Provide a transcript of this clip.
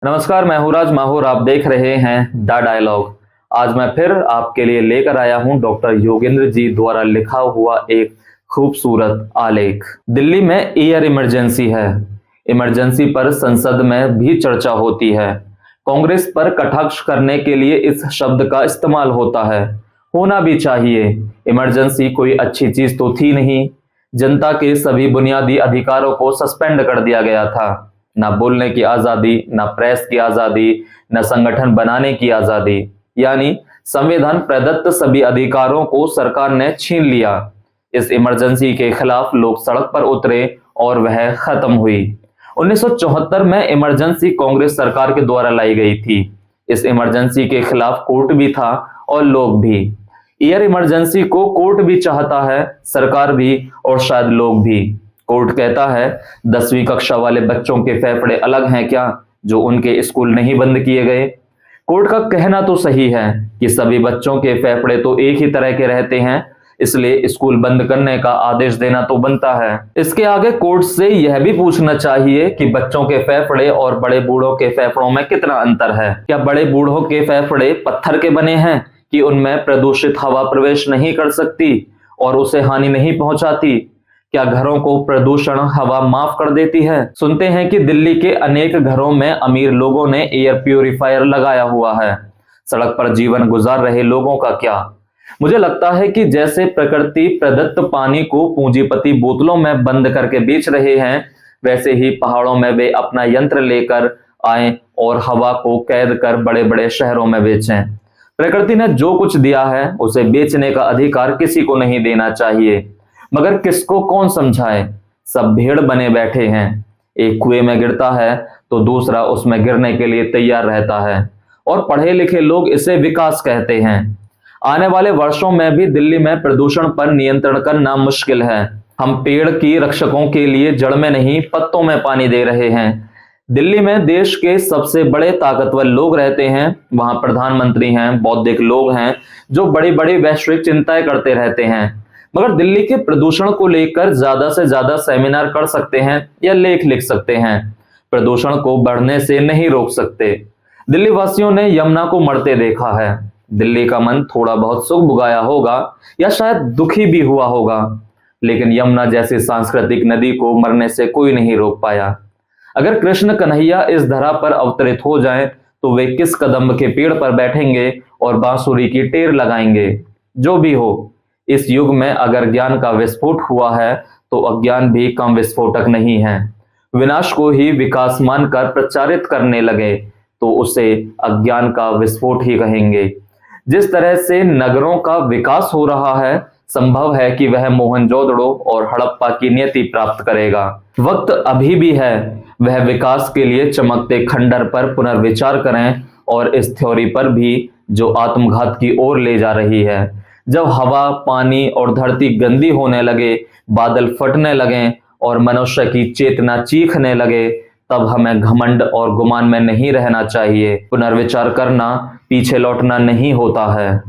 नमस्कार, मैं हूँ राज माहौर। आप देख रहे हैं द डायलॉग। आज मैं फिर आपके लिए लेकर आया हूँ डॉक्टर योगेंद्र जी द्वारा लिखा हुआ एक खूबसूरत आलेख। दिल्ली में एयर इमरजेंसी है। इमरजेंसी पर संसद में भी चर्चा होती है। कांग्रेस पर कटाक्ष करने के लिए इस शब्द का इस्तेमाल होता है। होना भी चाहिए। इमरजेंसी कोई अच्छी चीज तो थी नहीं। जनता के सभी बुनियादी अधिकारों को सस्पेंड कर दिया गया था। ना बोलने की आजादी, ना प्रेस की आजादी, ना संगठन बनाने की आजादी, यानी संविधान प्रदत्त सभी अधिकारों को सरकार ने छीन लिया। इस इमरजेंसी के खिलाफ लोग सड़क पर उतरे और वह खत्म हुई। 1974 में इमरजेंसी कांग्रेस सरकार के द्वारा लाई गई थी। इस इमरजेंसी के खिलाफ कोर्ट भी था और लोग भी। एयर इमरजेंसी को कोर्ट भी चाहता है, सरकार भी और शायद लोग भी। कोर्ट कहता है 10वीं कक्षा वाले बच्चों के फेफड़े अलग हैं क्या, जो उनके स्कूल नहीं बंद किए गए। कोर्ट का कहना तो सही है कि सभी बच्चों के फेफड़े तो एक ही तरह के रहते हैं, इसलिए स्कूल बंद करने का आदेश देना तो बनता है। इसके आगे कोर्ट से यह भी पूछना चाहिए कि बच्चों के फेफड़े और बड़े बूढ़ों के फेफड़ों में कितना अंतर है। क्या बड़े बूढ़ों के फेफड़े पत्थर के बने हैं कि उनमें प्रदूषित हवा प्रवेश नहीं कर सकती और उसे हानि नहीं पहुंचाती? क्या घरों को प्रदूषण हवा माफ कर देती है? सुनते हैं कि दिल्ली के अनेक घरों में अमीर लोगों ने एयर प्यूरिफायर लगाया हुआ है। सड़क पर जीवन गुजार रहे लोगों का क्या? मुझे लगता है कि जैसे प्रकृति प्रदत्त पानी को पूंजीपति बोतलों में बंद करके बेच रहे हैं, वैसे ही पहाड़ों में वे अपना यंत्र लेकर आए और हवा को कैद कर बड़े बड़े शहरों में बेचें। प्रकृति ने जो कुछ दिया है उसे बेचने का अधिकार किसी को नहीं देना चाहिए, मगर किसको कौन समझाए। सब भेड़ बने बैठे हैं। एक कुएं में गिरता है तो दूसरा उसमें गिरने के लिए तैयार रहता है, और पढ़े लिखे लोग इसे विकास कहते हैं। आने वाले वर्षों में भी दिल्ली में प्रदूषण पर नियंत्रण करना मुश्किल है। हम पेड़ की रक्षकों के लिए जड़ में नहीं पत्तों में पानी दे रहे हैं। दिल्ली में देश के सबसे बड़े ताकतवर लोग रहते हैं। वहां प्रधानमंत्री हैं, बौद्धिक लोग हैं जो बड़ी बड़ी वैश्विक चिंताएं करते रहते हैं, मगर दिल्ली के प्रदूषण को लेकर ज्यादा से ज्यादा सेमिनार कर सकते हैं या लेख लिख सकते हैं। प्रदूषण को बढ़ने से नहीं रोक सकते। दिल्ली वासियों ने यमुना को मरते देखा है। दिल्ली का मन थोड़ा बहुत सुख भुगाया होगा या शायद दुखी भी हुआ होगा, लेकिन यमुना जैसी सांस्कृतिक नदी को मरने से कोई नहीं रोक पाया। अगर कृष्ण कन्हैया इस धरा पर अवतरित हो जाएं, तो वे किस कदम्ब के पेड़ पर बैठेंगे और बांसुरी की टेर लगाएंगे? जो भी हो, इस युग में अगर ज्ञान का विस्फोट हुआ है तो अज्ञान भी कम विस्फोटक नहीं है। विनाश को ही विकास मानकर प्रचारित करने लगे तो उसे अज्ञान का विस्फोट ही कहेंगे। जिस तरह से नगरों का विकास हो रहा है, संभव है कि वह मोहनजोदड़ो और हड़प्पा की नियति प्राप्त करेगा। वक्त अभी भी है। वह विकास के लिए चमकते खंडर पर पुनर्विचार करें और इस थ्योरी पर भी जो आत्मघात की ओर ले जा रही है। जब हवा, पानी और धरती गंदी होने लगे, बादल फटने लगे और मनुष्य की चेतना चीखने लगे, तब हमें घमंड और गुमान में नहीं रहना चाहिए। पुनर्विचार करना पीछे लौटना नहीं होता है।